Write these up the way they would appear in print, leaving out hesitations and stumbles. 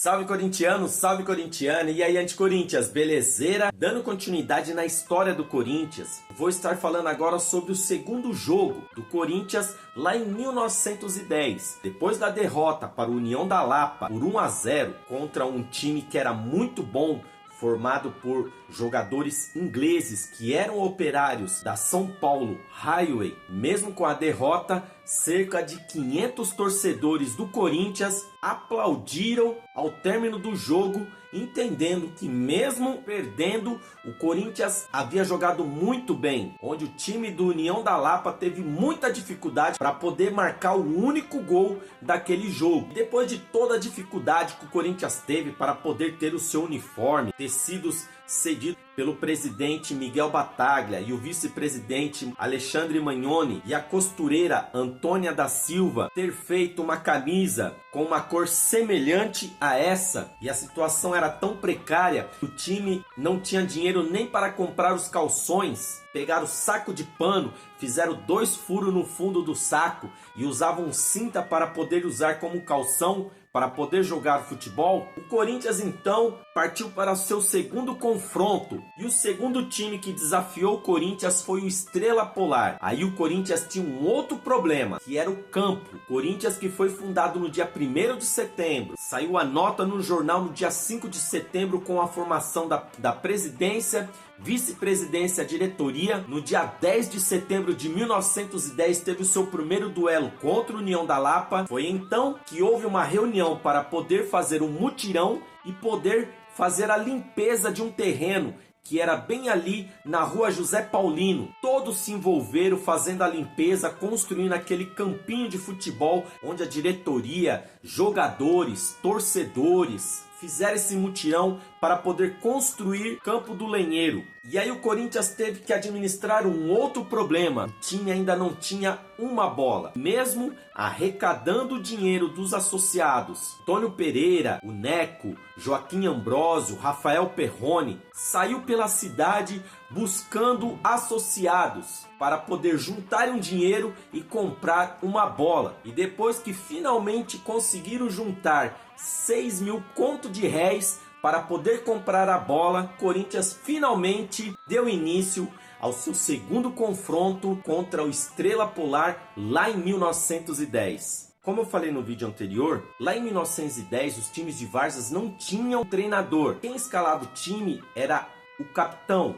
Salve corintiano, salve corintiana, e aí anti-Corinthians, belezeira? Dando continuidade na história do Corinthians, vou estar falando agora sobre o segundo jogo do Corinthians lá em 1910. Depois da derrota para o União da Lapa por 1-0 contra um time que era muito bom, formado por jogadores ingleses que eram operários da São Paulo Highway. Mesmo com a derrota, cerca de 500 torcedores do Corinthians aplaudiram ao término do jogo, entendendo que mesmo perdendo, o Corinthians havia jogado muito bem, onde o time do União da Lapa teve muita dificuldade para poder marcar o único gol daquele jogo. Depois de toda a dificuldade que o Corinthians teve para poder ter o seu uniforme, tecidos cedidos pelo presidente Miguel Bataglia e o vice-presidente Alexandre Magnoni e a costureira Antônia da Silva ter feito uma camisa com uma cor semelhante a essa, e a situação era tão precária que o time não tinha dinheiro nem para comprar os calções. Pegaram o saco de pano, fizeram 2 furos no fundo do saco e usavam cinta para poder usar como calção para poder jogar futebol. O Corinthians então partiu para o seu segundo confronto, e o segundo time que desafiou o Corinthians foi o Estrela Polar. Aí o Corinthians tinha um outro problema, que era o campo. O Corinthians, que foi fundado no dia 1º de setembro, saiu a nota no jornal no dia 5 de setembro com a formação da presidência, vice-presidência, diretoria. No dia 10 de setembro de 1910 teve o seu primeiro duelo contra o União da Lapa. Foi então que houve uma reunião para poder fazer um mutirão e poder fazer a limpeza de um terreno que era bem ali na rua José Paulino. Todos se envolveram fazendo a limpeza, construindo aquele campinho de futebol onde a diretoria, jogadores, torcedores fizeram esse mutirão para poder construir Campo do Lenheiro. E aí o Corinthians teve que administrar um outro problema. O time ainda não tinha uma bola. Mesmo arrecadando o dinheiro dos associados, Antônio Pereira, o Neco, Joaquim Ambrosio, Rafael Perrone, saiu pela cidade buscando associados para poder juntar um dinheiro e comprar uma bola. E depois que finalmente conseguiram juntar 6 mil conto de réis para poder comprar a bola, Corinthians finalmente deu início ao seu segundo confronto contra o Estrela Polar lá em 1910. Como eu falei no vídeo anterior, lá em 1910 os times de várzeas não tinham treinador. Quem escalava o time era o capitão,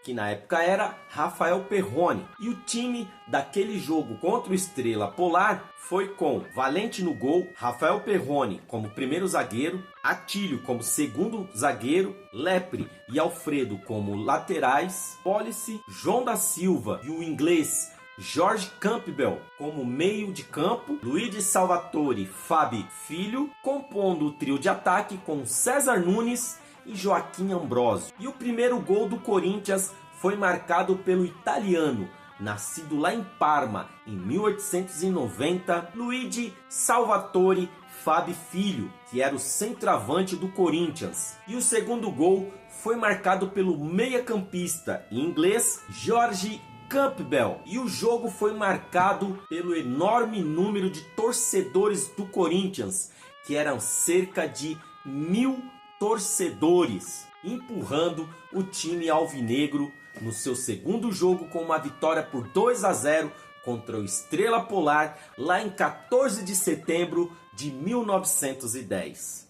que na época era Rafael Perrone. E o time daquele jogo contra o Estrela Polar foi com Valente no gol, Rafael Perrone como primeiro zagueiro, Atílio como segundo zagueiro, Lepre e Alfredo como laterais, Pólice, João da Silva e o inglês George Campbell como meio de campo, Luigi Salvatore, Fabi Filho, compondo o trio de ataque com César Nunes e Joaquim Ambrosio. E o primeiro gol do Corinthians foi marcado pelo italiano, nascido lá em Parma em 1890, Luigi Salvatore Fabi Filho, que era o centroavante do Corinthians. E o segundo gol foi marcado pelo meia-campista inglês George Campbell. E o jogo foi marcado pelo enorme número de torcedores do Corinthians, que eram cerca de 1000 torcedores, empurrando o time alvinegro no seu segundo jogo com uma vitória por 2-0 contra o Estrela Polar lá em 14 de setembro de 1910.